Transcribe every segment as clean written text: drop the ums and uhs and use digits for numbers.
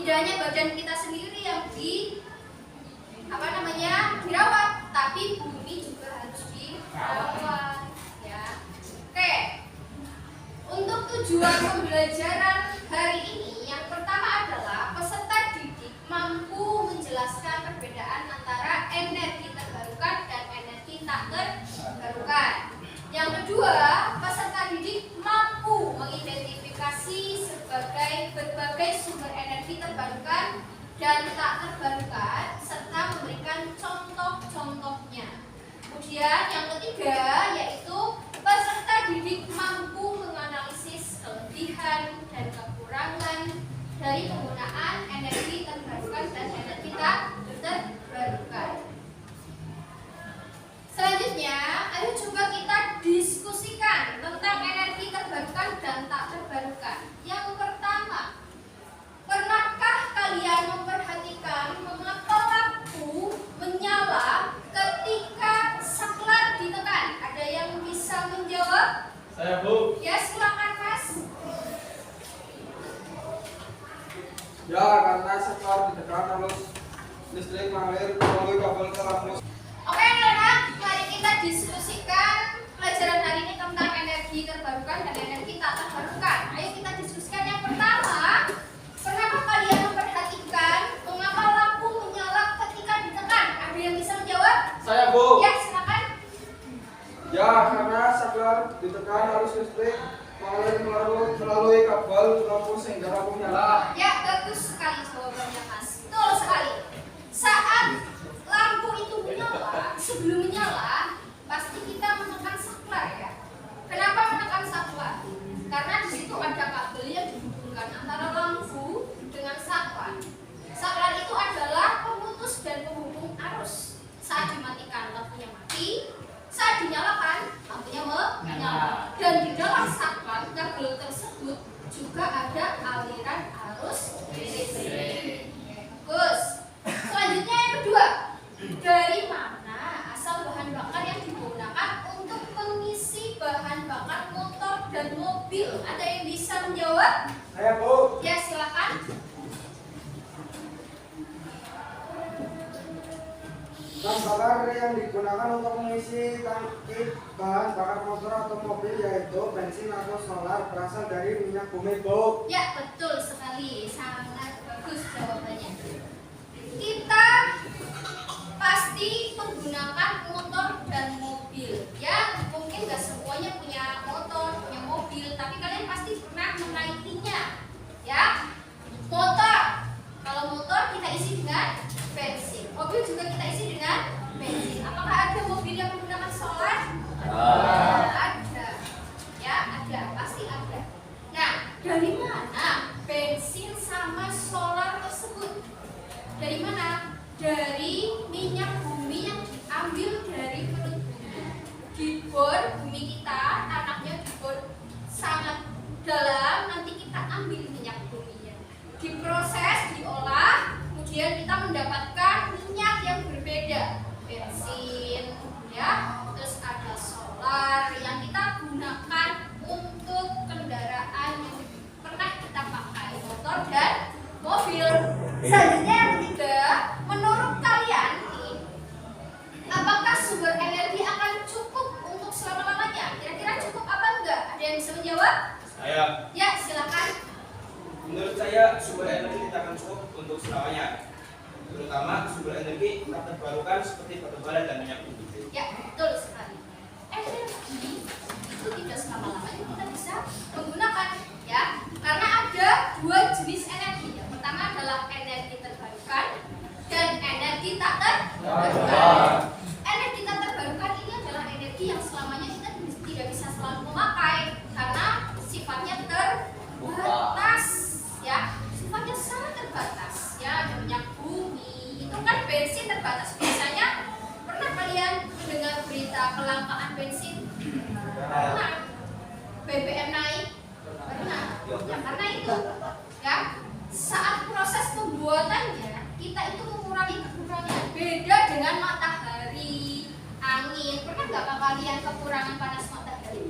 Tidak hanya badan kita sendiri yang dirawat, tapi bumi juga harus dirawat, ya. Oke. Untuk tujuan pembelajaran hari ini, yang pertama adalah peserta didik mampu menjelaskan perbedaan antara energi terbarukan dan energi tak terbarukan. Yang kedua, peserta didik mampu mengidentifikasi berbagai sumber energi terbarukan dan tak terbarukan serta memberikan contoh-contohnya. Kemudian yang ketiga yaitu peserta didik mampu menganalisis kelebihan dan kekurangan dari penggunaan energi terbarukan dan energi tak terbarukan. Selanjutnya, ayo coba kita diskusikan tentang energi terbarukan dan tak terbarukan. Yang pertama, pernahkah kalian memperhatikan mengapa lampu menyala ketika saklar ditekan? Ada yang bisa menjawab? Saya, Bu. Ya, silakan Mas. Ya, karena saklar ditekan harus listrik mengalir melalui kabel ke lampu. Oke, anak-anak, mari kita diskusikan pelajaran hari ini tentang energi terbarukan dan energi tak terbarukan. Ayo kita diskusikan. Yang pertama, pernahkah kalian memperhatikan mengapa lampu menyala ketika ditekan? Ada yang bisa menjawab? Saya, Bu. Ya, silakan. Ya, karena saklar ditekan harus listrik mengalir melalui kabel lampu sehingga lampu menyala. Ya, bagus sekali jawabannya, Mas. Betul sekali. Saat lampu itu menyala, sebelum menyala, pasti kita menekan saklar, ya. Kenapa menekan saklar? Karena di situ ada kabel yang dihubungkan antara lampu dengan saklar. Saklar itu adalah pemutus dan penghubung arus. Saat dimatikan, lampunya mati. Saat dinyalakan, lampunya menyala. Dan di dalam saklar kabel tersebut juga ada aliran arus listrik. Bagus. Selanjutnya yang kedua, dari mana asal bahan bakar yang digunakan untuk mengisi bahan bakar motor dan mobil? Ada yang bisa menjawab? Saya, Bu. Ya, silakan. Bahan bakar yang digunakan untuk mengisi tangki bahan bakar motor atau mobil yaitu bensin atau solar berasal dari minyak bumi, Bu. Ya, betul sekali. Sangat bagus jawabannya. Kita pasti menggunakan motor dan mobil. Ya, mungkin nggak semuanya punya motor, punya mobil, tapi kalian pasti pernah menaikinya. Ya, motor. Kalau motor kita isi dengan bensin, mobil juga kita isi dengan bensin. Apakah ada mobil yang menggunakan solar? Ada. Ya, ada. Pasti ada. Nah, dari mana bensin sama solar tersebut? Dari mana? Dari minyak bumi yang diambil dari perut bumi. Dibor bumi kita, tanahnya dibor sangat dalam, nanti kita ambil minyak buminya. Diproses, diolah, kemudian kita mendapatkan minyak yang berbeda. Bensin, ya, terus ada solar yang kita gunakan untuk kendaraan yang pernah kita pakai, motor dan mobil. Selanjutnya yang ketiga, menurut kalian nih, apakah sumber energi akan cukup untuk selama-lamanya? Kira-kira cukup apa enggak? Ada yang bisa menjawab? Saya. Ya, silakan. Menurut saya sumber energi tidak akan cukup untuk selamanya, terutama sumber energi tak terbarukan seperti batubara dan minyak bumi. Ya, betul sekali. Energi itu tidak selama-lamanya kita bisa menggunakan, ya, karena ada dua jenis energi. Yang pertama adalah energi terbarukan dan energi tak terbarukan. Energi tak terbarukan ini adalah energi yang selamanya kita tidak bisa selalu memakai karena sifatnya terbatas, ya, sifatnya sangat terbatas. Ya, ada minyak bumi, itu kan bensin terbatas. Biasanya pernah kalian mendengar berita kelangkaan bensin? Pernah. BBM naik? Pernah. Ya, karena itu, ya, saat proses pembuatannya kita itu mengurangi kekurangan. Beda dengan matahari, angin. Pernah nggak kalian kekurangan panas matahari?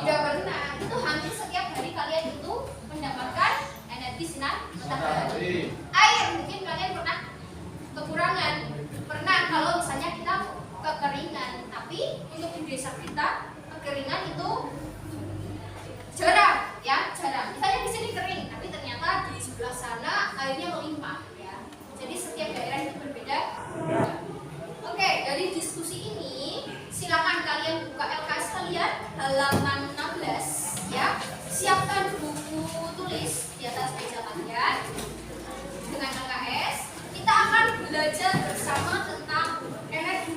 Tidak pernah. Itu hampir setiap hari kalian itu mendapatkan energi energi sinar matahari. Air, mungkin kalian pernah kekurangan, pernah kalau misalnya kita kekeringan, tapi untuk di desa kita kekeringan itu jarang, ya jarang. Misalnya di sini kering, tapi ternyata di sebelah sana airnya melimpah, ya. Jadi setiap daerah itu berbeda. Oke, dari diskusi ini silakan kalian buka LKS kalian halaman 16, ya. Siapkan buku tulis di atas meja kalian dengan LKS. Kita akan belajar bersama tentang energi.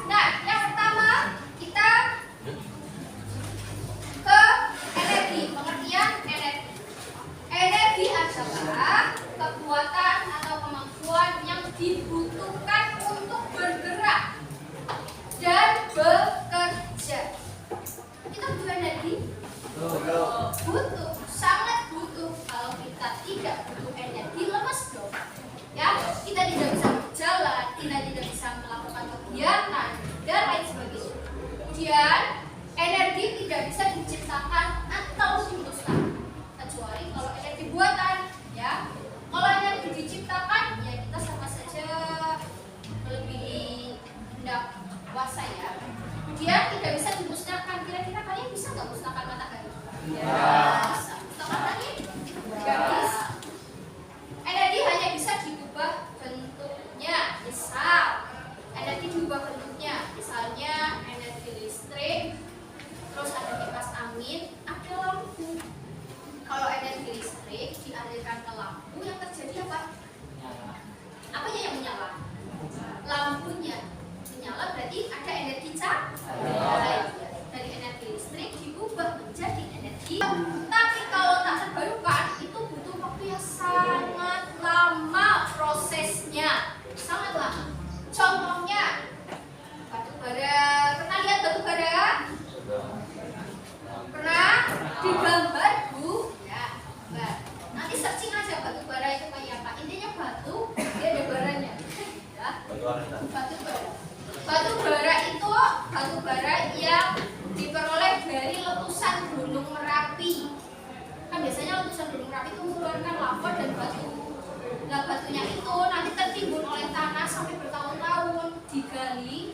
Nah, yang pertama kita ke energi, pengertian energi. Energi adalah kekuatan atau kemampuan yang dibutuhkan untuk bergerak dan bekerja. Kita butuh energi? Butuh, sangat butuh. Kalau kita tidak butuh energi, lemas dong. Ya, kita tidak bisa berjalan, kita tidak bisa melakukan kegiatan dan lain sebagainya. Kemudian, energi tidak bisa diciptakan atau dimusnahkan kecuali kalau energi buatan, ya. Kalau energi diciptakan, ya kita sama saja melebihi hendak kuasa, ya. Kemudian tidak bisa dimusnahkan. Kira-kira kalian bisa nggak musnahkan matahari? Ya, bisa. Musnahkan lagi? Nggak bisa. Energi hanya bisa diubah bentuknya. Misal, energi diubah bentuknya. Misalnya energi listrik, terus ada kipas angin, ada lampu. Kalau energi listrik dialirkan ke lampu, yang terjadi apa? Apanya yang menyala? Lampunya menyala, berarti ada energi cahaya. Dari energi listrik diubah menjadi energi. Tapi kalau tak terbarukan, itu butuh waktu yang sangat lama prosesnya, sangat lama. Contohnya batu bara. Pernah lihat batu bara? Pernah? Digambar, Bu? Ya, gambar. Nanti searching aja batu bara itu kayak apa. Intinya batu, dia ada baranya. Ya. Batu bara. Batu bara itu batu bara yang diperoleh dari letusan Gunung Merapi. Kan biasanya letusan Gunung Merapi itu mengeluarkan lava dan batu. Nah, batunya itu nanti tertimbun oleh tanah sampai bertahun-tahun, digali,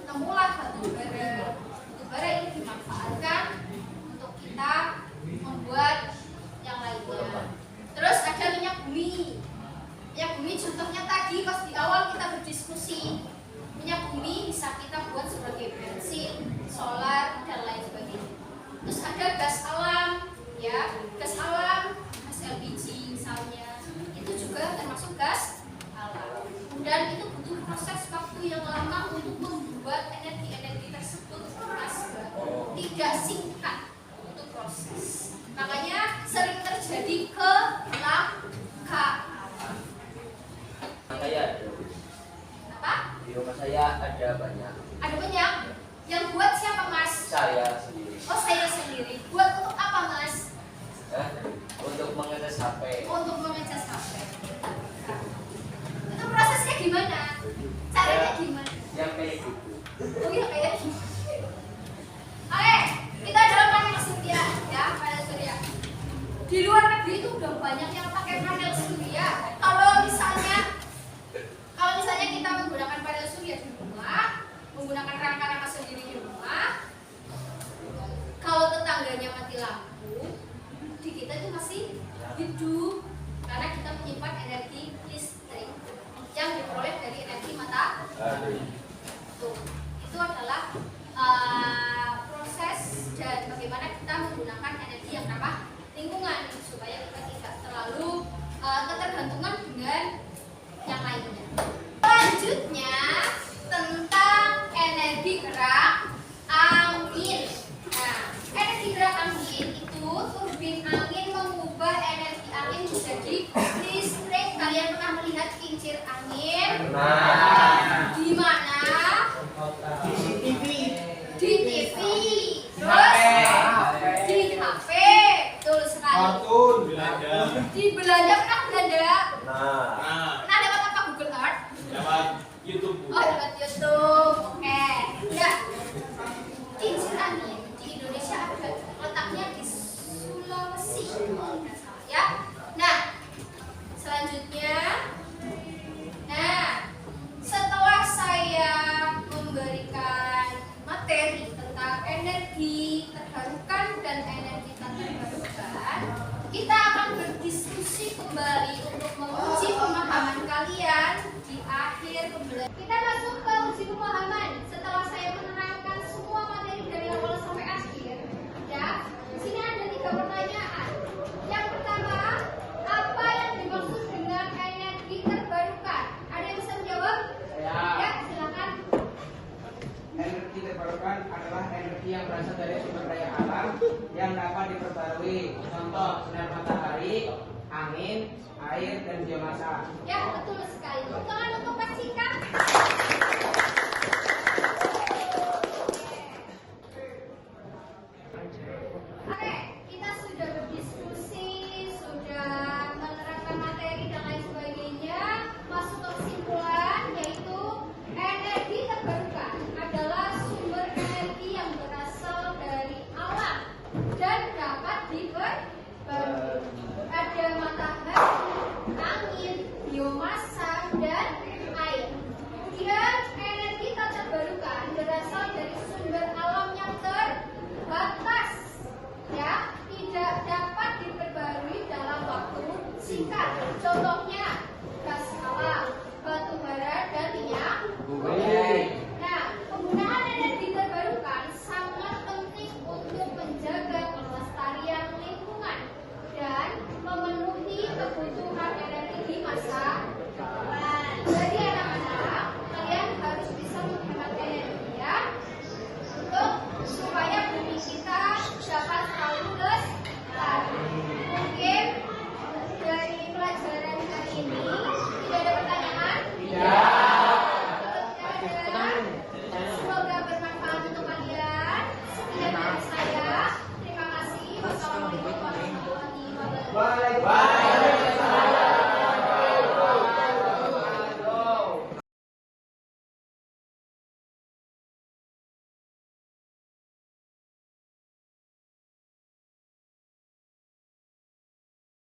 temulah batu bara. Batu bara ini dimanfaatkan untuk kita membuat yang lainnya. Terus ada minyak bumi. Minyak bumi contohnya tadi pas di awal kita berdiskusi. Minyak bumi bisa kita buat sebagai bensin, solar, dan lain sebagainya. Terus ada gas alam, ya, gas alam, gas LPG misalnya, itu juga termasuk gas alam. Dan itu butuh proses waktu yang lama untuk membuat energi-energi tersebut, Mas. Tidak singkat untuk proses. Makanya sering terjadi kelangkaan. Saya ada. Apa? Di rumah saya ada banyak. Ada banyak. Yang buat siapa, Mas? Saya sendiri. Oh, saya sendiri. Buat untuk apa, Mas? Untuk mengecas HP. Untuk mengecas HP. Itu prosesnya gimana? Caranya gimana? Yang kayak gitu. Oh iya, kayak gitu. Oke, kita dalam panel surya, ya, panel surya. Di luar negeri itu udah banyak yang pakai panel surya. Kalau misalnya kita menggunakan panel surya di rumah, menggunakan rangka-rangka sendiri di rumah, kalau tetangganya mati lampu, di kita itu masih hidup karena kita menyimpan energi listrik yang diperoleh dari energi matahari. Itu adalah proses dan bagaimana kita menggunakan energi yang ramah lingkungan supaya kita tidak terlalu ketergantungan dengan yang lainnya. Selanjutnya tentang energi gerak angin. Nah, energi gerak angin itu turbin angin mengubah energi angin menjadi listrik. Kalian pernah melihat kincir angin? Di mana? Di TV. Terus di HP. Betul sekali. Di Belanda pernah Belanda? Pernah dapat apa Google Earth? Dapat YouTube. Oh, dapat YouTube. Oke. Ya. Kincir kita akan berdiskusi kembali untuk menguji pemahaman kalian di akhir pembelajaran. Kita masuk ke uji pemahaman setelah saya menerangkan semua materi dari awal sampai akhir. Ya, di sini ada 3 pertanyaan. Yang pertama, apa yang dimaksud dengan energi terbarukan? Ada yang bisa menjawab? Ya, silakan. Energi terbarukan adalah energi yang berasal dari sumber daya alam yang dapat diperbarui. Contoh, sinar matahari, angin, air, dan biomasa. Ya, betul sekali. Tepuk tangan untuk Kak Cika.